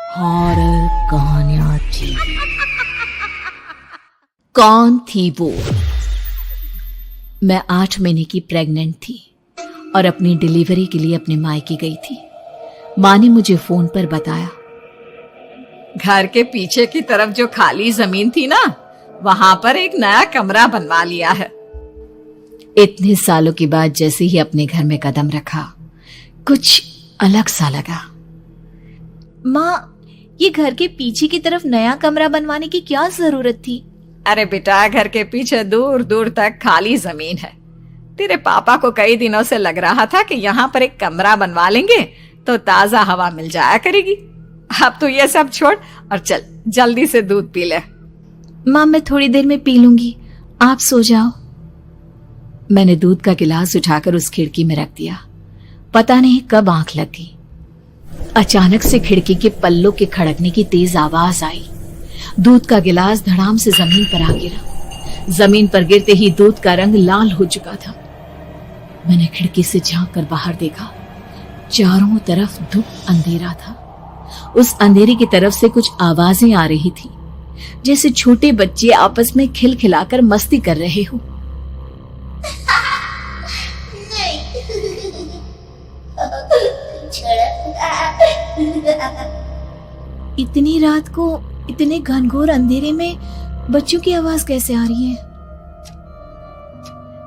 Horror कहानियां थी। कौन थी वो? मैं 8 महीने की प्रेग्नेंट थी और अपनी डिलीवरी के लिए अपने मायके गई थी। माँ ने मुझे फोन पर बताया, घर के पीछे की तरफ जो खाली जमीन थी ना, वहां पर एक नया कमरा बनवा लिया है। इतने सालों के बाद जैसे ही अपने घर में कदम रखा, कुछ अलग सा लगा। माँ, ये घर के पीछे की तरफ नया कमरा बनवाने की क्या जरूरत थी? अरे बेटा, घर के पीछे दूर दूर तक खाली जमीन है। तेरे पापा को कई दिनों से लग रहा था कि यहाँ पर एक कमरा बनवा लेंगे तो ताजा हवा मिल जाया करेगी। अब तो ये सब छोड़ और चल जल्दी से दूध पी ले। माँ, मैं थोड़ी देर में पी लूंगी, आप सो जाओ। मैंने दूध का गिलास उठाकर उस खिड़की में रख दिया। पता नहीं कब आंख लग गई। अचानक से खिड़की के पल्लों के खड़कने की तेज आवाज आई। दूध का गिलास धड़ाम से जमीन पर आ गिरा। जमीन पर गिरते ही दूध का रंग लाल हो चुका था। मैंने खिड़की से झांक कर बाहर देखा। चारों तरफ धूप अंधेरा था। उस अंधेरे की तरफ से कुछ आवाजें आ रही थी, जैसे छोटे बच्चे आपस में खिलखिलाकर मस्ती कर रहे हो। इतनी रात को इतने घनघोर अंधेरे में बच्चों की आवाज कैसे आ रही है?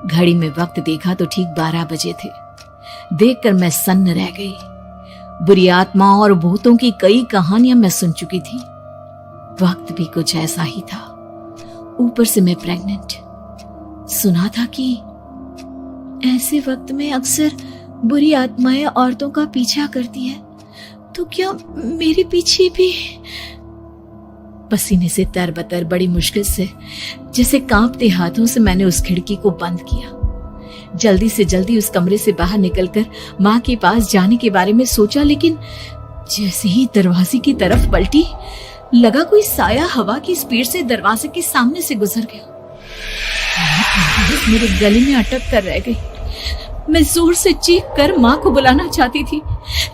घड़ी में वक्त देखा तो ठीक 12 बजे थे। देखकर मैं सन्न रह गई। बुरी आत्माओं और भूतों की कई कहानियां मैं सुन चुकी थी। वक्त भी कुछ ऐसा ही था। ऊपर से मैं प्रेग्नेंट। सुना था कि ऐसे वक्त में अक्सर बुरी आत्माएं औरतों का पीछा करती है, तो क्या मेरे पीछे भी? पसीने से तरबतर बड़ी मुश्किल से, जैसे कांपते हाथों से मैंने उस खिड़की को बंद किया। जल्दी से जल्दी उस कमरे से बाहर निकलकर माँ के पास जाने के बारे में सोचा, लेकिन जैसे ही दरवाजे की तरफ पलटी, लगा कोई साया हवा की स्पीड से दरवाजे के सामने से गुजर गया। मेरे गले में अटक कर रह गई। मैं जोर से चीख कर माँ को बुलाना चाहती थी,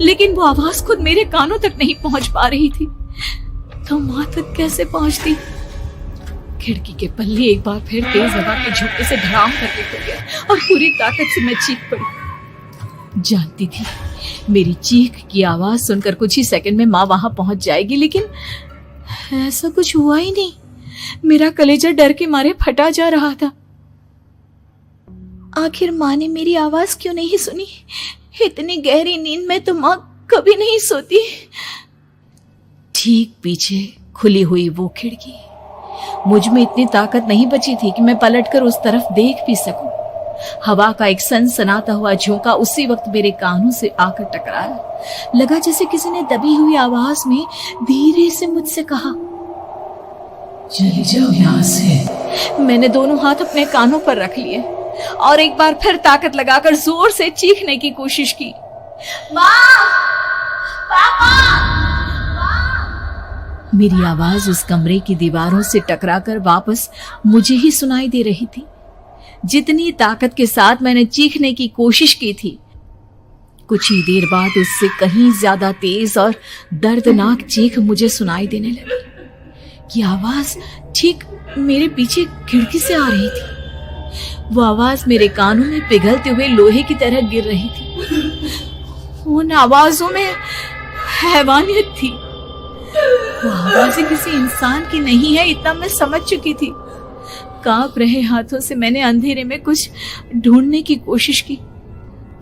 लेकिन वो आवाज खुद मेरे कानों तक नहीं पहुंच पा रही थी। तो माँ तक कैसे पहुंचती? खिड़की के पल्ले एक बार फिर तेज हवा के झोंके से धड़ाम करके खुल गया और पूरी ताकत से मैं चीख पड़ी। जानती थी मेरी चीख की आवाज सुनकर कुछ ही सेकंड में माँ वहां पहुंच जाएगी, लेकिन ऐसा कुछ हुआ ही नहीं। मेरा कलेजा डर के मारे फटा जा रहा था। आखिर माँ ने मेरी आवाज क्यों नहीं सुनी? इतनी गहरी नींद में तो माँ कभी नहीं सोती। ठीक पीछे खुली हुई वो खिड़की। मुझ में इतनी ताकत नहीं बची थी कि मैं पलटकर उस तरफ देख भी सकूं। हवा का एक सनसनाता हुआ झोंका उसी वक्त मेरे कानों से आकर टकराया। लगा जैसे किसी ने दबी हुई आवाज में धीरे से मुझसे कहा, चली जाओ यहाँ से। मैंने दोनों हाथ अपने कानों पर रख लिए और एक बार फिर ताकत लगाकर जोर से चीखने की कोशिश की। माँ! पापा! मेरी आवाज उस कमरे की दीवारों से टकराकर वापस मुझे ही सुनाई दे रही थी। जितनी ताकत के साथ मैंने चीखने की कोशिश की थी, कुछ ही देर बाद उससे कहीं ज्यादा तेज और दर्दनाक चीख मुझे सुनाई देने लगी। कि आवाज ठीक मेरे पीछे खिड़की से आ रही थी। वो आवाज मेरे कानों में पिघलते हुए लोहे की तरह गिर रही थी। उन आवाजों में हैवानियत थी। वो आवाजें किसी इंसान की नहीं है, इतना मैं समझ चुकी थी। कांप रहे हाथों से मैंने अंधेरे में कुछ ढूंढने की कोशिश की।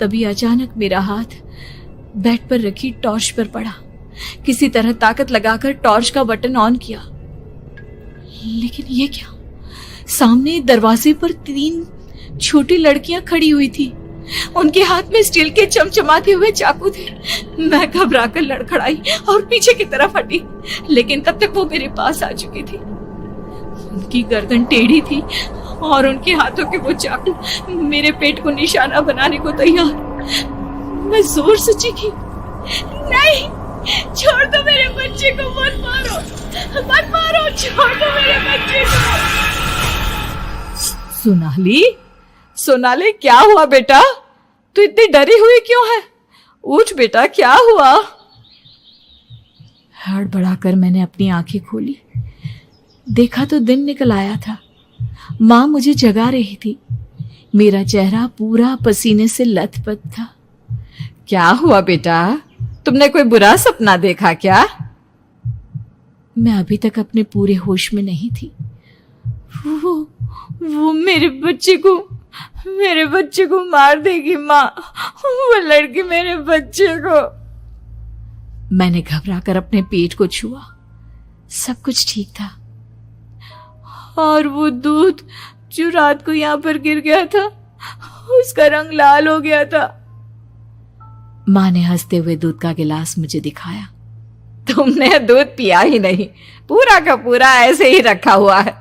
तभी अचानक मेरा हाथ बेड पर रखी टॉर्च पर पड़ा। किसी तरह ताकत लगाकर टॉर्च का बटन ऑन किया, लेकिन ये क्या? सामने दरवाजे पर 3 छोटी लड़कियां खड़ी हुई थी। उनके हाथ में स्टील के चमचमाते हुए चाकू थे। मैं घबराकर लड़खड़ाई और पीछे की तरफ हटी, लेकिन तब तक वो मेरे पास आ चुकी थी। उनकी गर्दन टेढ़ी थी और उनके हाथों के वो चाकू मेरे पेट को निशाना बनाने को तैयार। मैं जोर से चीखी, नहीं, छोड़ दो मेरे बच्चे को, मत मारो, मत मारो, छोड़ दो मेरे बच्चे को। सोनाली, क्या हुआ बेटा? तू इतनी डरी हुई क्यों है? उठ बेटा, क्या हुआ? हड़बड़ाकर मैंने अपनी आंखें खोली। देखा तो दिन निकल आया था। माँ मुझे जगा रही थी। मेरा चेहरा पूरा पसीने से लथपथ था। क्या हुआ बेटा, तुमने कोई बुरा सपना देखा क्या? मैं अभी तक अपने पूरे होश में नहीं थी। वो मेरे बच्चे को मार देगी माँ। वो लड़की मेरे बच्चे को। मैंने घबराकर अपने पेट को छुआ। सब कुछ ठीक था। और वो दूध जो रात को यहाँ पर गिर गया था, उसका रंग लाल हो गया था। माँ ने हंसते हुए दूध का गिलास मुझे दिखाया। तुमने दूध पिया ही नहीं, पूरा का पूरा ऐसे ही रखा हुआ है।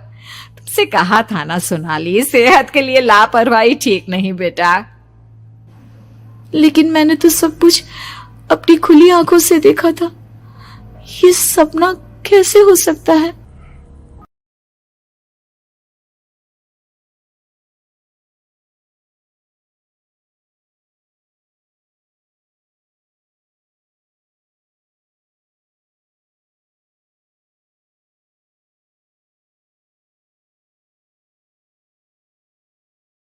तुमसे कहा था ना सोनाली, सेहत के लिए लापरवाही ठीक नहीं बेटा। लेकिन मैंने तो सब कुछ अपनी खुली आंखों से देखा था। ये सपना कैसे हो सकता है?